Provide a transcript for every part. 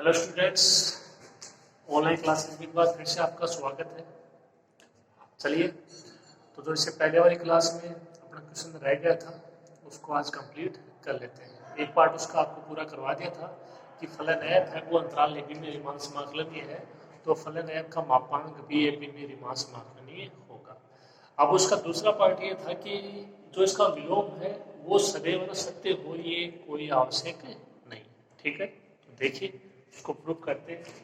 Hello students, online classes के बाद फिर से आपका स्वागत है। चलिए, तो जो इससे पहले वाली क्लास में अपना क्वेश्चन रह गया था उसको आज कंप्लीट कर लेते हैं। एक पार्ट उसका आपको पूरा करवा दिया था कि फलन f है वो अंतराल ab में रीमान समाकलनीय है, तो फलन f का मापांक भी ab में रीमान समाकलनीय होगा। अब उसका दूसरा पार्ट ये था कि जो इसका विलोम है वो सदैव सत्य हो, ये कोई आवश्यक नहीं। ठीक है, तो देखिए इसको प्रूव करते हैं।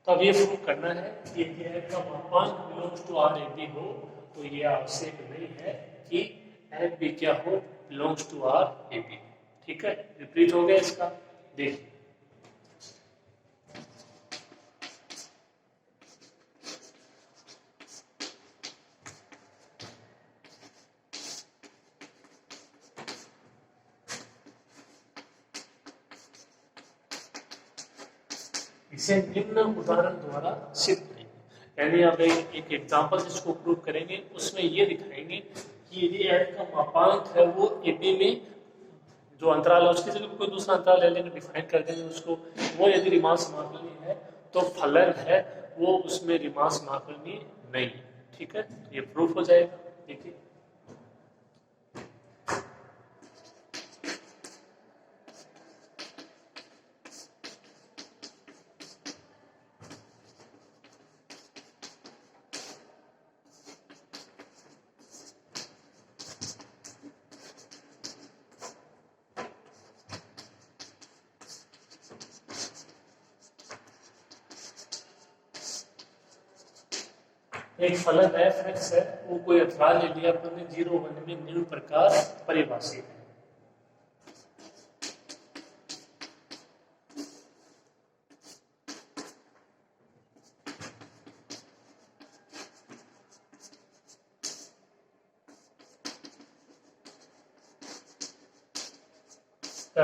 तो अब ये प्रूव करना है कि f का मापांक belongs to R A B हो, तो ये आवश्यक नहीं है कि f भी क्या हो, belongs to R A B. ठीक है, विपरीत हो गया इसका। देखिए इसे निम्न उदाहरण द्वारा सिद्ध करेंगे, यानी अब एक एग्जांपल जिसको प्रूव करेंगे उसमें ये दिखाएंगे कि यदि f का मापांक है वो ए बी में जो अंतराल है उसकी जगह कोई दूसरा अंतराल ले लेंगे, डिफाइन कर देंगे उसको, वो यदि रीमान समाकलनीय है तो फलन है वो उसमें रीमान समाकलनीय नहीं। ठीक है, ये प्रूफ हो जाएगा। देखिए एक फलन f(x) है वो कोई अंतराल ले लिया अपने 0 1 में निम्न प्रकार परिभाषित है।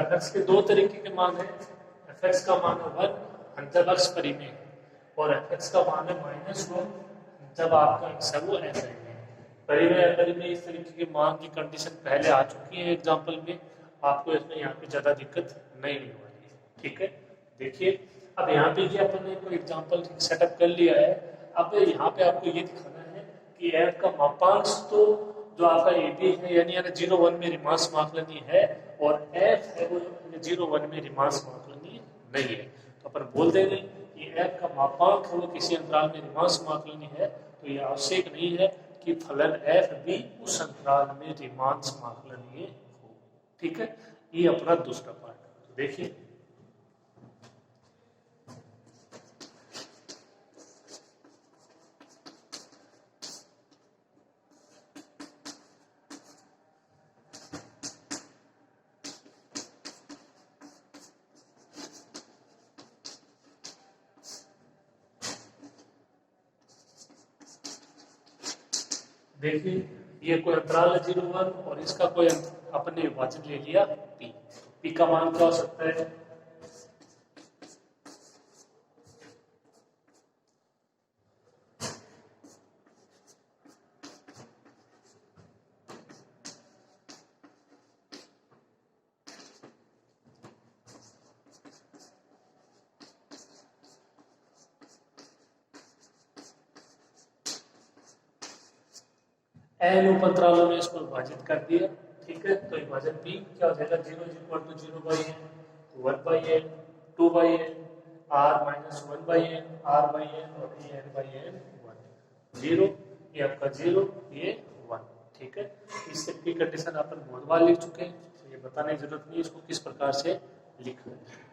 f(x) के दो तरीके के मान है। f(x) का मान है 1 जब x परिमेय और f(x) का मान है -1 जब आपका x है वो f है। परिमेय अपरिमेय इस तरीके के मान की कंडीशन पहले आ चुकी है एग्जांपल में, आपको इसमें यहाँ पे ज्यादा दिक्कत नहीं होने वाली है। ठीक है, देखिए अब यहाँ पे ये अपन ने कोई एग्जांपल सेटअप कर लिया है। अब यहाँ पे आपको ये दिखाना है कि f का मापांक तो जो आपका ए बी है यानी 0 1 में रीमान समाकलनीय है और f है वो 0 1 में रीमान समाकलनीय नहीं है। तो अपन बोल देंगे कि f का मापांक है वो किसी अंतराल में रीमान समाकलनीय है, तो ये आवश्यक नहीं है कि फलन f भी उस अंतराल में रीमान समाकलनीय हो। ठीक है, ये अपना दूसरा पार्ट। तो देखिए देखिए ये कोई अंतराल है 0 1 और इसका कोई अपने विभाजन ले लिया p। p का मान क्या हो सकता है? n उप अंतरालों में इसको विभाजित कर दिया। ठीक है, तो विभाजन p क्या हो जाएगा? 0 0/n 1/n 2/n r-1/n r/n और n/n 1 0, ये आपका 0 ये 1। ठीक है, इस की कंडीशन अपन बहुत बार लिख चुके हैं, तो ये बताने की जरूरत नहीं इसको किस प्रकार से लिखना है।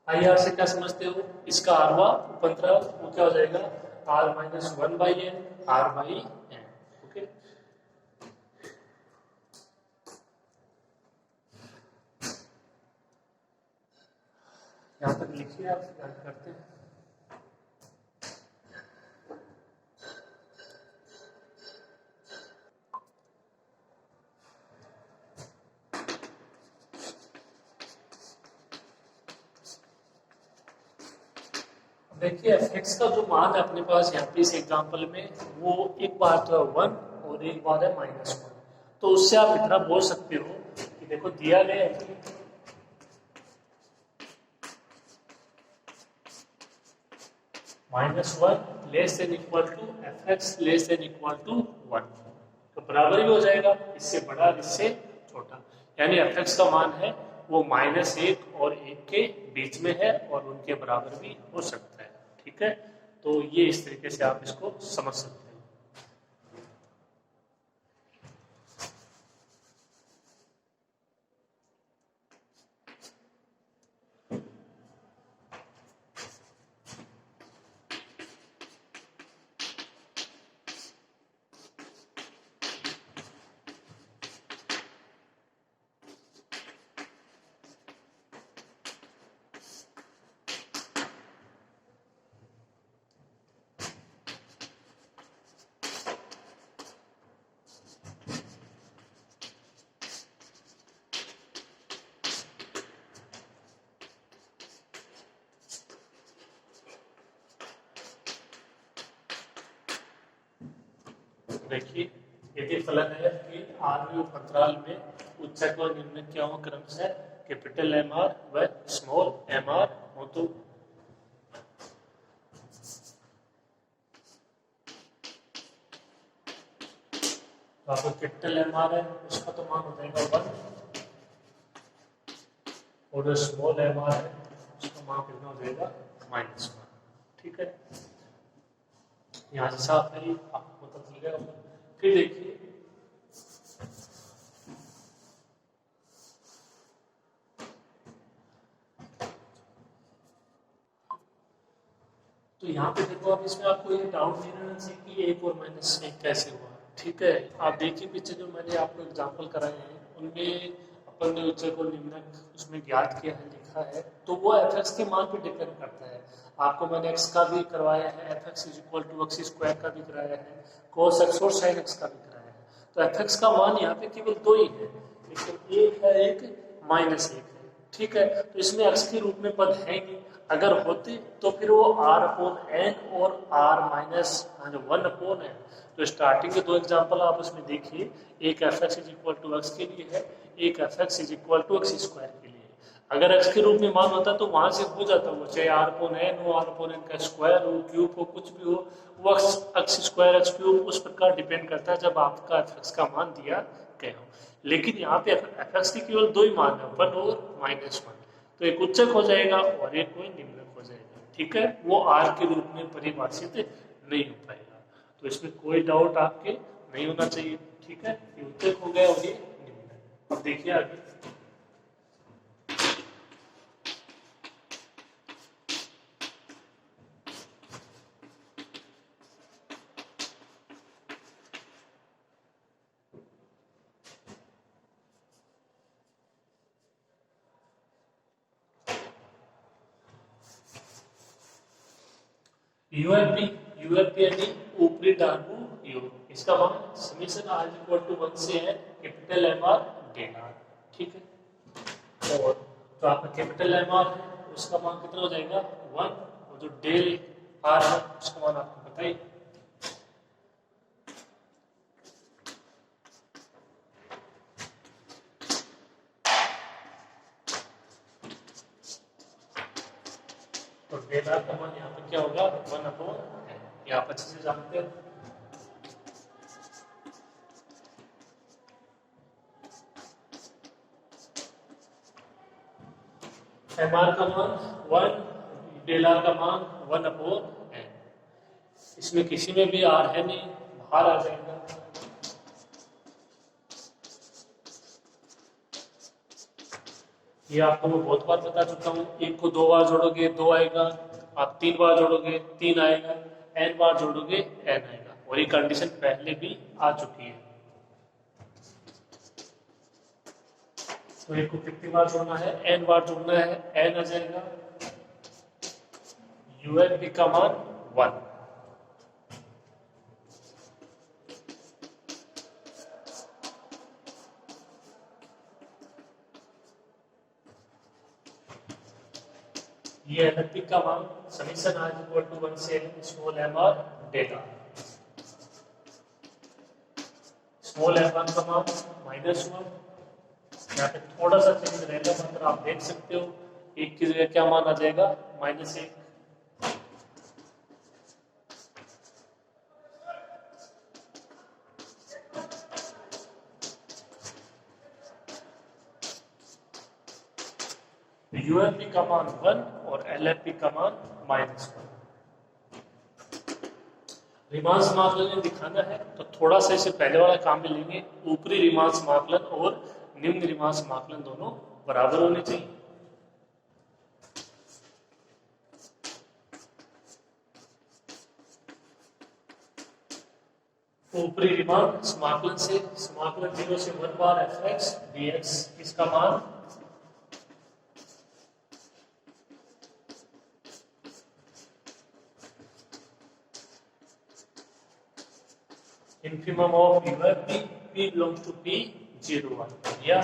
आई आर से क्या समझते हो, इसका आर हुआ उपंतराल, वो क्या हो जाएगा R minus one by N, R by N. Okay, यहां तक लिखिए, आप याद करते हैं। देखिए एफ का जो मान है अपने पास यहाँ पे इस एग्जांपल में, वो एक बार तो है वन और एक बार है माइनस वन। तो उससे आप इतना बोल सकते हो कि देखो दिया गया है कि minus one less than equal to F X less than equal to one, तो बराबर ही हो जाएगा, इससे बड़ा इससे छोटा, यानी एफ एक्स का मान है वो माइनस एक और एक के बीच में है और उनके बराबर भी हो सकता है। ठीक है, तो ये इस तरीके से आप इसको समझ सकते हो। देखिए यदि फलन है कि आरवी उपअंतराल में उच्चक और निम्नक क्या हो क्रमशः कैपिटल एम आर व स्मॉल एम आर हो, तो आपको कैपिटल एम आर है उसका तो मान हो जाएगा वन, और जो स्मॉल एम आर है उसका मान कितना हो जाएगा माइनस वन। ठीक है, यहाँ से साफ है, आपको पता चल गया। फिर देखिए तो यहाँ पे देखो, अब इसमें आपको ये डाउट नहीं रहना चाहिए कि एक और माइनस एक कैसे हुआ। ठीक है, आप देखिए पीछे जो मैंने आपको एग्जाम्पल कराए हैं उनमें अपन ने उच्चक और निम्नक उसमें ज्ञात किया है, लिखा है, तो वो एफ एक्स के मान पे डिपेंड करता है। आपको मैंने एक्स का भी करवाया है, F X is equal to X square का भी कराया है, कोस एक्स और साइन एक्स का भी कराया है। तो एफ एक्स का मान यहाँ पे केवल दो ही है, लेकिन एक है एक माइनस एक है। ठीक है, तो इसमें एक्स के रूप में पद है ही नहीं, अगर होते तो फिर वो आर अपॉन एन और आर माइनस जो वन अपॉन एन। तो स्टार्टिंग के दो एग्जांपल आप उसमें देखिए, एक F X is equal to X के लिए है, एक F X is equal to X square के लिए। अगर एक्स के रूप में मान होता तो वहां से हो जाता, वो चाहे आर अपॉन एन हो, आर अपॉन एन का स्क्वायर हो, क्यूब हो, कुछ भी हो, वो एक्स स्क्वायर एक्स क्यूब उस प्रकार डिपेंड करता है जब आपका एफ एक्स का मान दिया गया हो। लेकिन यहाँ पे एफ एक्स के केवल दो ही मान है, वन और माइनस वन, तो एक उच्चक हो जाएगा और एक कोई निम्नक हो जाएगा। ठीक है, वो आर के रूप में परिभाषित नहीं हो पाएगा, तो इसमें कोई डाउट आपके नहीं होना चाहिए। ठीक है, ये उच्चक हो गया और ये निम्नक। अब देखिए आगे, यूएफपी, यूएफपी यानी ऊपरी डार्बू योग, इसका मान summation R equal to one से है capital M R del R. ठीक है, और जो आपका कैपिटल एम आर है उसका मान कितना हो जाएगा वन, और जो डेल आर है उसका मान आपको पता ही। तो डेल आर का मान यहाँ पे क्या होगा वन अपॉन, ये आप अच्छे से जानते हो। एम आर का मान वन, डेल आर का मान वन अपॉन एन, इसमें किसी में भी आर है नहीं, बाहर आ जाएगा। ये आपको मैं बहुत बार बता चुका हूँ, एक को 2 बार जोड़ोगे 2 आएगा, आप 3 बार जोड़ोगे 3 आएगा, n बार जोड़ोगे n आएगा, और ये कंडीशन पहले भी आ चुकी है। तो एक को कितनी बार जोड़ना है, n बार जोड़ना है, n आ जाएगा UNP का मान 1। ये LFP का मान समीशन r इक्वल टू 1 से स्मॉल m और डेटा। स्मॉल m1 का मान -1, यहाँ पे थोड़ा सा चेंज रहेगा, मतलब आप देख सकते हो एक की जगह क्या मान आ जाएगा, -1। UFP का मान 1 और LFP का मान -1। रिमांस समाकलन दिखाना है तो थोड़ा सा इसे पहले वाला काम में लेंगे, ऊपरी रिमांस समाकलन और निम्न रिमांस समाकलन दोनों बराबर होने चाहिए। ऊपरी रिमांस समाकलन से समाकलन 0 से 1 बार fx dx, इसका मान infimum of UFP P belongs to P01 या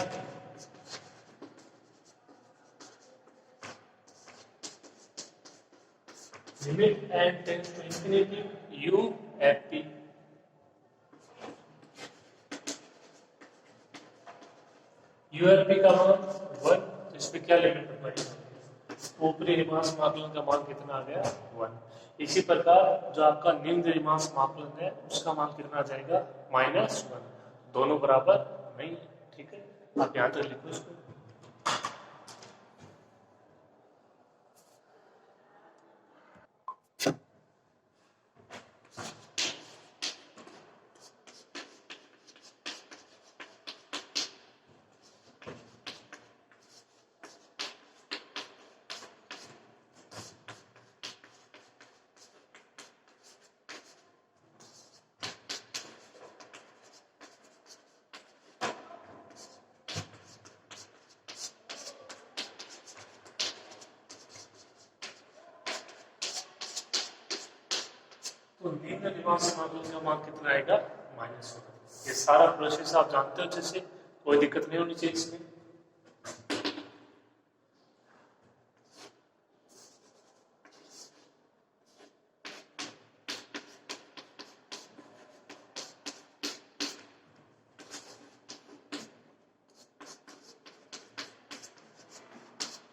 limit n tends to infinity UFP। UFP का मान 1, तो इस पे क्या लिमिट होगा, ऊपरी रिमांस समाकलन का मान कितना आ गया 1। इसी प्रकार जो आपका निम्न रिमांस समाकलन है उसका मान कितना आ जाएगा -1, दोनों बराबर नहीं है। ठीक है, आप यहां तक लिखो इसको। तो निम्न रिमांस समाकलन का मान कितना आएगा -1। ये सारा प्रोसेस आप जानते हो अच्छे से, कोई दिक्कत नहीं होनी चाहिए इसमें।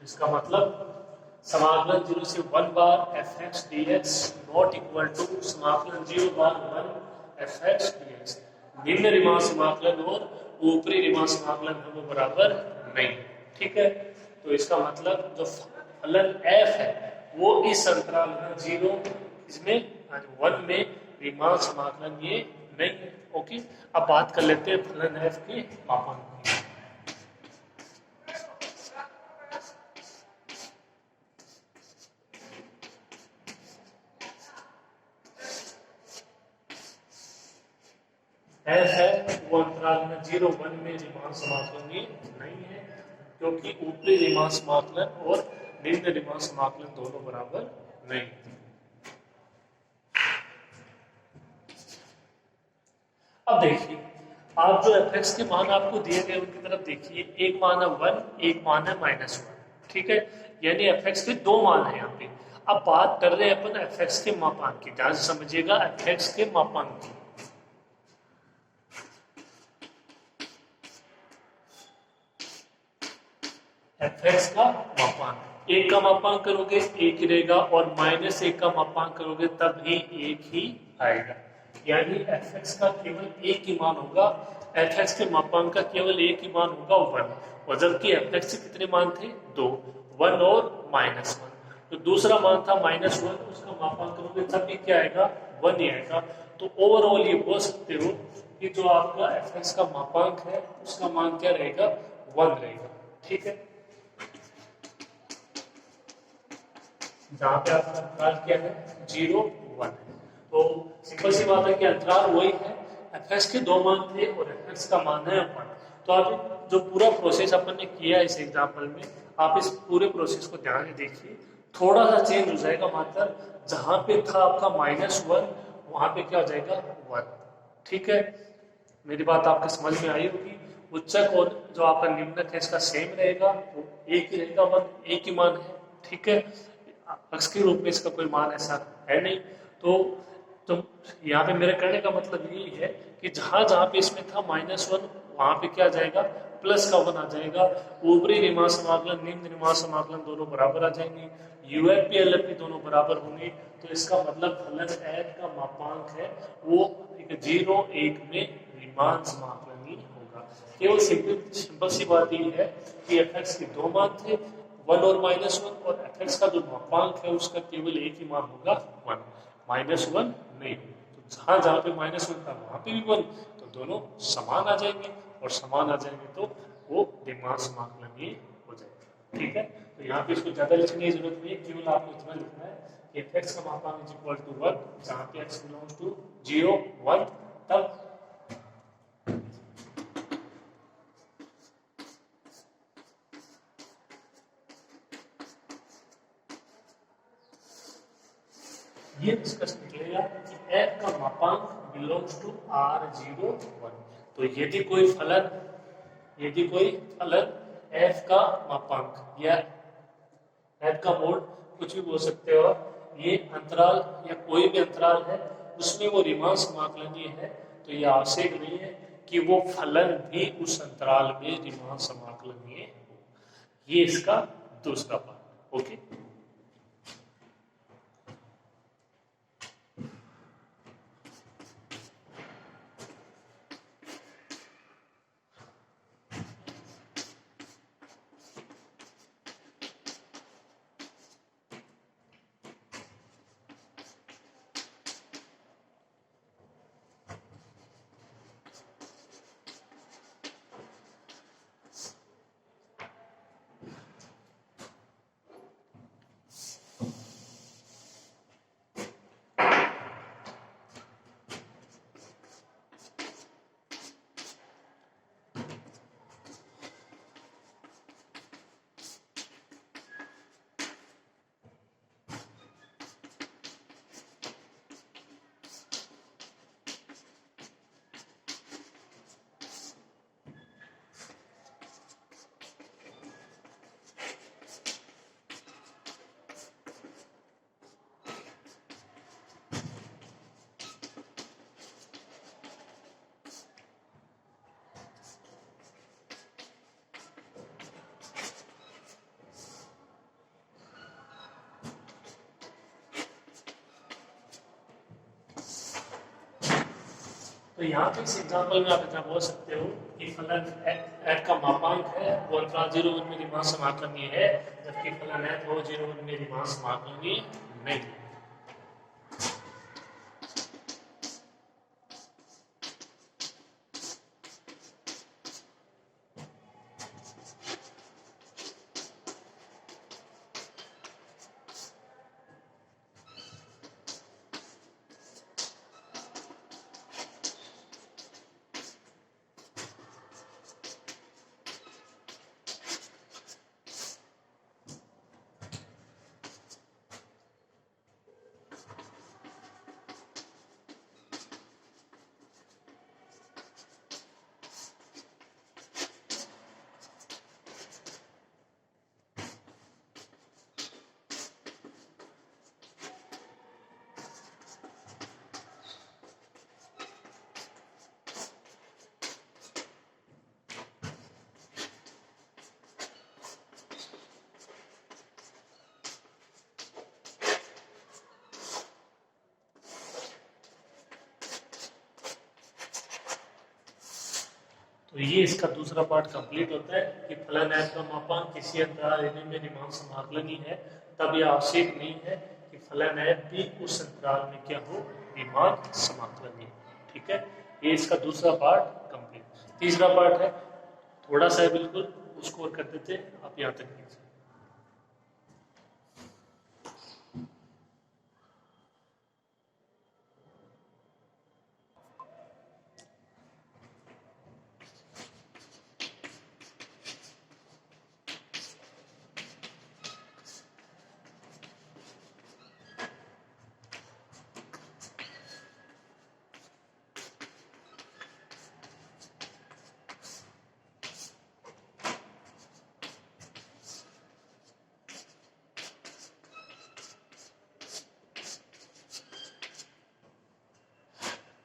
इसका मतलब समाकलन 0 से 1 बार fx dx not equal to समाकलन 0 बार 1 fx dx। निम्न रिमांस समाकलन और ऊपरी रिमांस समाकलन है वो बराबर नहीं। ठीक है, तो इसका मतलब जो फलन f है वो इस अंतराल में 0 इसमें 1 में रिमांस समाकलन ये नहीं है। ओके, अब बात कर लेते हैं फलन f के मापांक की। f है वो अंतराल में 0 1 में रिमांस समाकलन ये नहीं है, क्योंकि ऊपरी रिमांस समाकलन और निम्न रिमांस समाकलन दोनों बराबर नहीं। अब देखिए, आप जो fx के मान आपको दिए गए उनकी तरफ देखिए, एक मान है 1, एक मान है -1। ठीक है, यानी fx के दो मान है यहाँ पे। अब बात कर रहे हैं अपन fx के मापांक की, ध्यान से समझिएगा fx के मापांक की। fx का मापांक, एक का मापांक करोगे एक ही रहेगा, और -1 का मापांक करोगे तब भी एक ही आएगा। यानी fx का केवल एक ही मान होगा, fx के मापांक का केवल एक ही मान होगा 1, और जबकि fx के कितने मान थे 2, 1 और -1। तो दूसरा मान था -1, उसका मापांक करोगे तब भी क्या आएगा 1 ही आएगा। तो ओवरऑल ये बोल सकते हो कि जो आपका fx का मापांक है उसका मान क्या रहेगा 1 रहेगा। ठीक है, जहाँ पे आपका अंतराल क्या है 0 1 है। तो सिंपल सी बात है कि अंतराल वही है, fx के दो मान थे और fx का मान है 1। तो आप जो पूरा प्रोसेस अपन ने किया इस एग्जाम्पल में, आप इस पूरे प्रोसेस को ध्यान से देखिए, थोड़ा सा चेंज हो जाएगा मात्र, जहां पे था आपका -1 वहां पे क्या हो जाएगा 1। ठीक है, मेरी बात आपके समझ में आई होगी। उच्चक और जो आपका निम्नक है इसका सेम रहेगा, वो एक ही रहेगा, वन एक ही मान है। ठीक है, अक्ष के रूप में इसका कोई मान ऐसा है नहीं। तो यहाँ पे मेरे कहने का मतलब यही है कि जहां जहां पे इसमें था -1 वहां पे क्या आ जाएगा प्लस का 1 आ जाएगा। ऊपरी रीमान समाकलन निम्न रीमान समाकलन दोनों बराबर आ जाएंगे, यूएफ भी एलएफ भी दोनों बराबर होंगे। तो इसका मतलब फलन f का मापांक है वो 0 1 में रीमान समाकलन ही होगा। केवल सिंपल सी बात ये है कि fx के दो मान थे 1 और -1, और fx का जो मापांक है उसका केवल एक ही मान होगा 1, -1 नहीं। तो जहां जहां पे -1 था वहां पे भी 1, तो दोनों समान आ जाएंगे, और समान आ जाएंगे तो वो रीमान समाकलन ही हो जाएगा। ठीक है, तो यहाँ पे इसको ज्यादा लिखने की जरूरत नहीं है, केवल आपको इतना लिखना है कि fx का मापांक इज इक्वल टू 1, जहां पे x बिलोंग्स टू 0 1, तब ये डिस्कस निकलेगा कि f का मापांक बिलोंग्स टू R0 1। तो यदि कोई फलन f का मापांक या f का मोड कुछ भी बोल सकते हो, ये अंतराल या कोई भी अंतराल है उसमें वो रीमान समाकलनीय है, तो ये आवश्यक नहीं है कि वो फलन भी उस अंतराल में रीमान समाकलनीय हो। ये इसका दूसरा पार्ट। ओके, तो यहाँ पे इस एग्जाम्पल में आप इतना बोल सकते हो कि फलन f का मापांक है वो अंतराल 0 1 में रीमान समाकलनीय है, जबकि फलन f वो 0 1 में रीमान समाकलनीय नहीं है। तो ये इसका दूसरा पार्ट कंप्लीट होता है कि फलन f का मापांक किसी अंतराल a में रीमान समाकलनीय है, तब यह आवश्यक नहीं है कि फलन f भी उस अंतराल में क्या हो रीमान समाकलनीय। ठीक है, ये इसका दूसरा पार्ट कंप्लीट। तीसरा पार्ट है थोड़ा सा है बिल्कुल, उसको और कर देते, आप यहाँ तक कीजिए।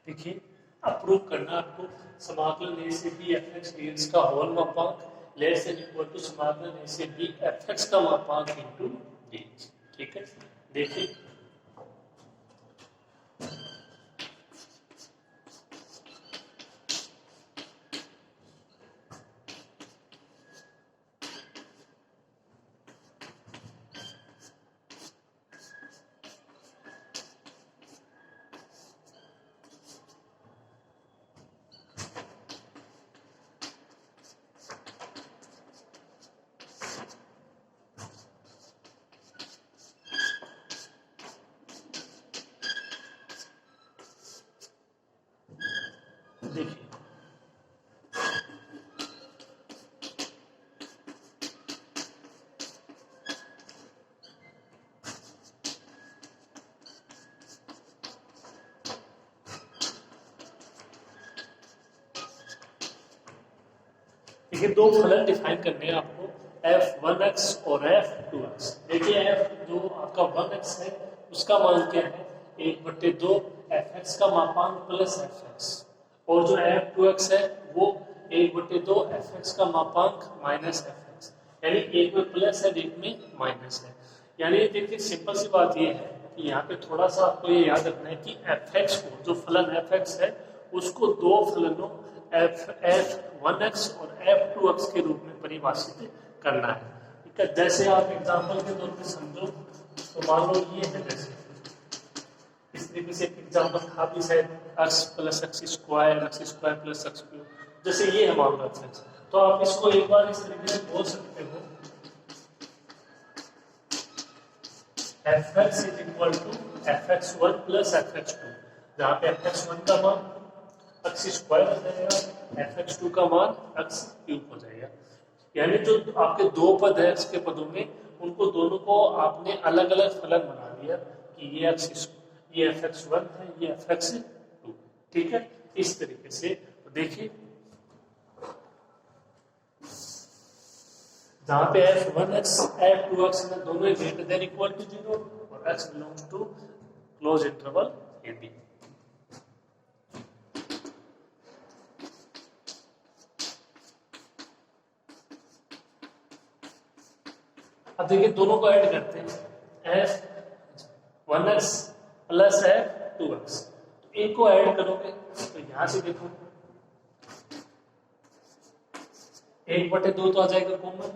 देखिए अप्रूव करना आपको समाकलन ए से B F X D X का होल मापांक लेस देन इक्वल टू समाकलन ए से बी एफ एक्स का मापांक इनटू डी एक्स। ठीक है, देखिए देखिए देखिए दो फलन डिफाइन करने हैं आपको f1x और f2x। देखिए f जो आपका 1x है उसका मान क्या है 1/2 fx का मापांक प्लस fx, और जो f2x है वो 1/2 fx का मापांक माइनस fx, यानी एक में प्लस है एक में माइनस है। यानी देखिए सिंपल सी बात ये है कि यहाँ पे थोड़ा सा आपको ये याद रखना है कि fx को जो फलन fx है उसको दो फलनों f1x और f2x के रूप में परिभाषित करना है। ठीक है, जैसे आप एग्जांपल के तौर पे समझो तो मान लो ये है, जैसे इस तरीके से एग्जांपल था भी शायद x plus x square plus x cube, जैसे ये है मान लो f, तो आप इसको एक बार इस तरीके से बोल सकते हो fx is equal to fx1 plus fx2, जहाँ पे fx1 का मान एक्स स्क्वायर हो जाएगा, fx2 का मान एक्स क्यूब हो जाएगा। यानी जो आपके दो पद है एक्स के पदों में उनको दोनों को आपने अलग अलग फलन बना दिया कि ये fx1 है ये fx2। ठीक है, इस तरीके से देखिए जहाँ पे f1x f2x है दोनों ग्रेटर देन इक्वल टू 0 और x belongs to closed interval A B. अब देखिए दोनों को ऐड करते हैं f1x प्लस f2x, तो इनको ऐड करोगे तो यहां से देखो 1/2 तो आ जाएगा कॉमन,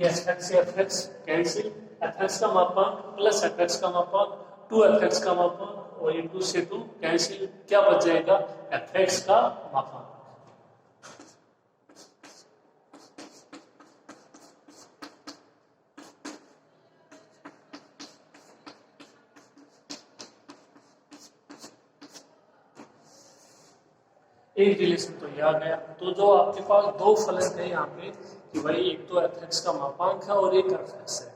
ये fx से fx कैंसिल, fx का मापांक प्लस fx का मापांक 2fx का मापांक और ये 2 से 2 कैंसिल, क्या बच जाएगा fx का मापांक। एक रिलेशन तो ये आ गया। तो जो आपके पास दो फलन थे यहाँ पे कि भाई एक तो fx का मापांक है और एक fx है,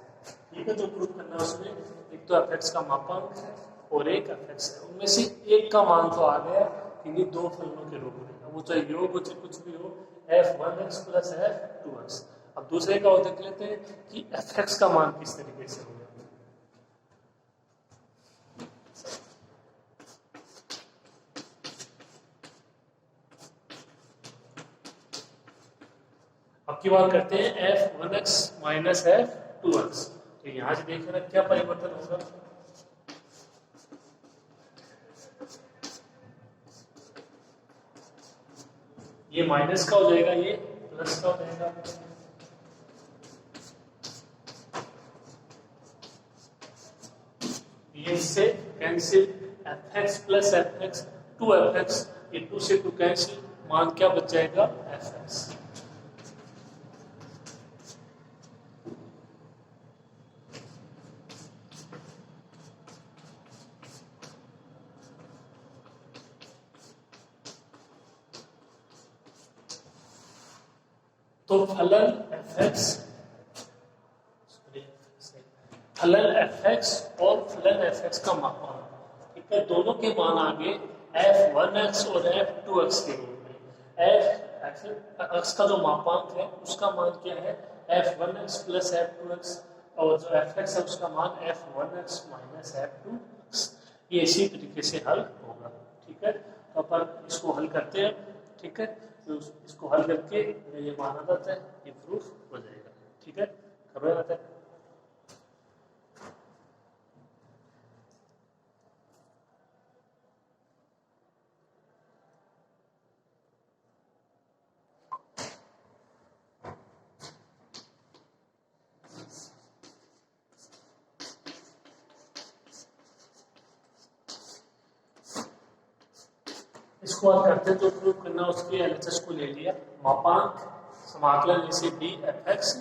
ठीक है, तो प्रूव करना उसमें एक तो fx का मापांक है और एक fx है, उनमें से एक का मान तो आ गया इन्हीं दो फलनों के रूप में, वो चाहे योग हो चाहे कुछ भी हो, f1x प्लस f2x। अब दूसरे का देख लेते हैं कि fx का मान किस तरीके से होगा। अब की बात करते हैं f1x माइनस f2x, तो यहां से देखना क्या परिवर्तन होगा। ये माइनस का हो जाएगा, ये प्लस का हो जाएगा। ये इससे cancel, fx plus fx 2fx, ये 2 से 2 कैंसिल, मान क्या बच जाएगा fx। तो फलन fx और फलन fx का मापांक, ठीक है, दोनों के मान आ गए f1x और f2x के रूप में। एफ एक्स का जो मापांक है उसका मान क्या है, f1x प्लस f2x, और जो fx है उसका मान f1x माइनस f2x। ये इसी तरीके से हल होगा। ठीक है, तो अपन इसको हल करते हैं। ठीक है, तो इसको हल करके ये माना जाता है, ये प्रूफ हो जाएगा। ठीक है, करो जाता है। इसको आप करते हैं तो प्रूव करना, उसके एलएचएस को ले लिया, मापांक समाकलन जैसे D F X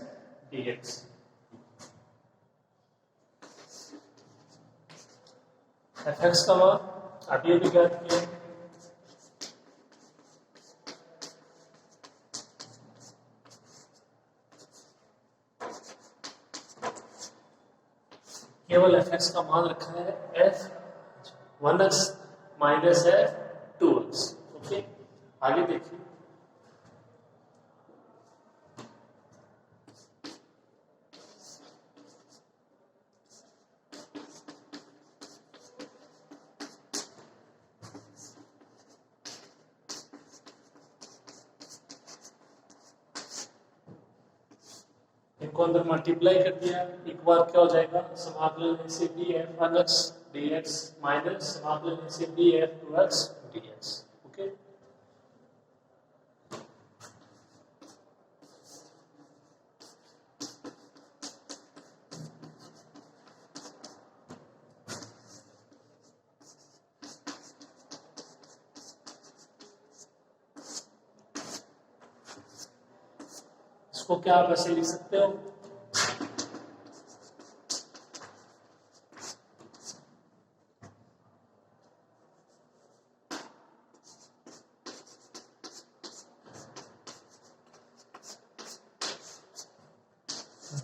D x. F x का मान अभी अभी ज्ञात किया, केवल एफ एक्स का मान रखा है f1x माइनस f2x। ओके, आगे देखिए, इनको अंदर मल्टीप्लाई कर दिया, एक बार क्या हो जाएगा, समाकलन से D F one x D x minus समाकलन से D F two x D x. Okay, इसको क्या आप ऐसे लिख सकते हो,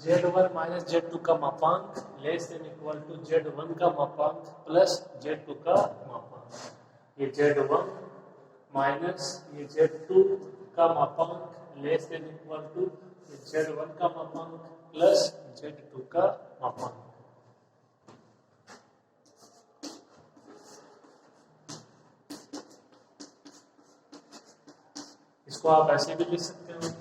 Z1 माइनस Z2 का मापांक less than equal to Z1 का मापांक प्लस Z2 का मापांक। ये Z1 माइनस ये Z2 का मापांक less than equal to Z1 का मापांक प्लस Z2 का मापांक। इसको आप ऐसे भी लिख सकते हो,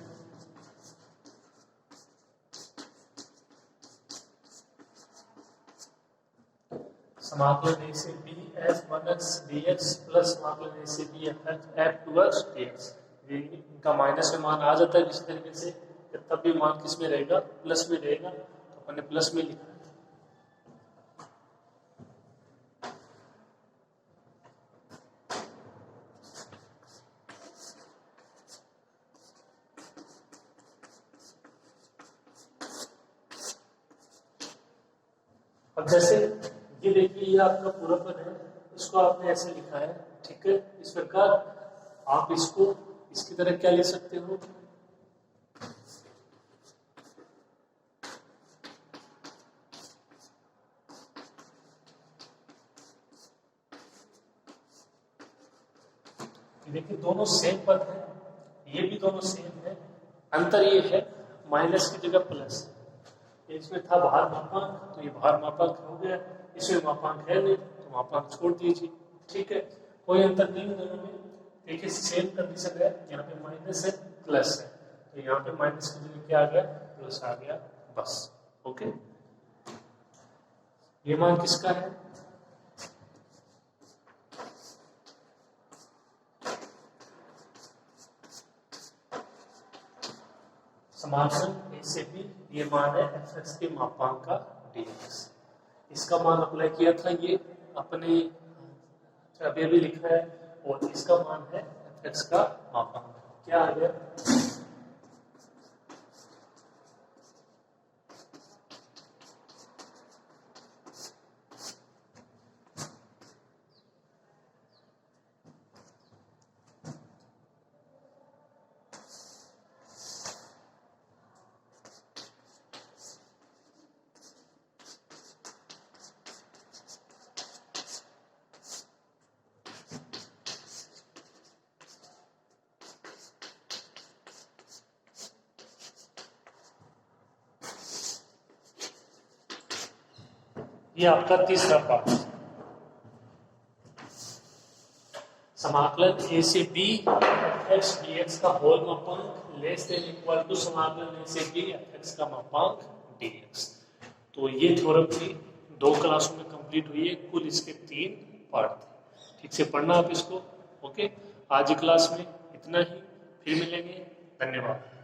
समाकलन ए से बी f1x dx प्लस समाकलन ए से बी f2x dx। इनका माइनस में मान आ जाता है किसी तरीके से, तब भी मान किस में रहेगा, प्लस में रहेगा, तो अपन ने प्लस में लिखा है। अब जैसे ये देखिए, ये आपका पूरा पद है, इसको आपने ऐसे लिखा है। ठीक है, इस प्रकार आप इसको इसकी तरह क्या लिख सकते हो, देखिए दोनों सेम पद है, ये भी दोनों सेम है, अंतर ये है माइनस की जगह प्लस। इसमें था भार मापांक, तो ये भार मापांक हो गया, इसमें मापांक है नहीं तो मापांक छोड़ दीजिए। ठीक है, कोई अंतर नहीं दोनों में, देखिए सेम कंडीशन है, यहाँ पे माइनस है प्लस है, तो यहाँ पे माइनस की जगह क्या आ गया, प्लस आ गया, बस। ओके, ये मान किसका है, समाकलन ए से बी, ये मान है एफ एक्स के मापांक का dx। इसका मान अप्लाई किया था, ये अपने अभी अभी लिखा है, और इसका मान है एफ एक्स का मापांक, क्या आ गया, ये आपका तीसरा पार्ट। समाकलन a से b fx dx का होल मापांक लेस देन इक्वल टू समाकलन a से b fx का मापांक dx। तो ये थ्योरम थी, 2 क्लासों में कंप्लीट हुई है, कुल इसके 3 पार्ट थे। ठीक से पढ़ना आप इसको। ओके, आज की क्लास में इतना ही, फिर मिलेंगे, धन्यवाद।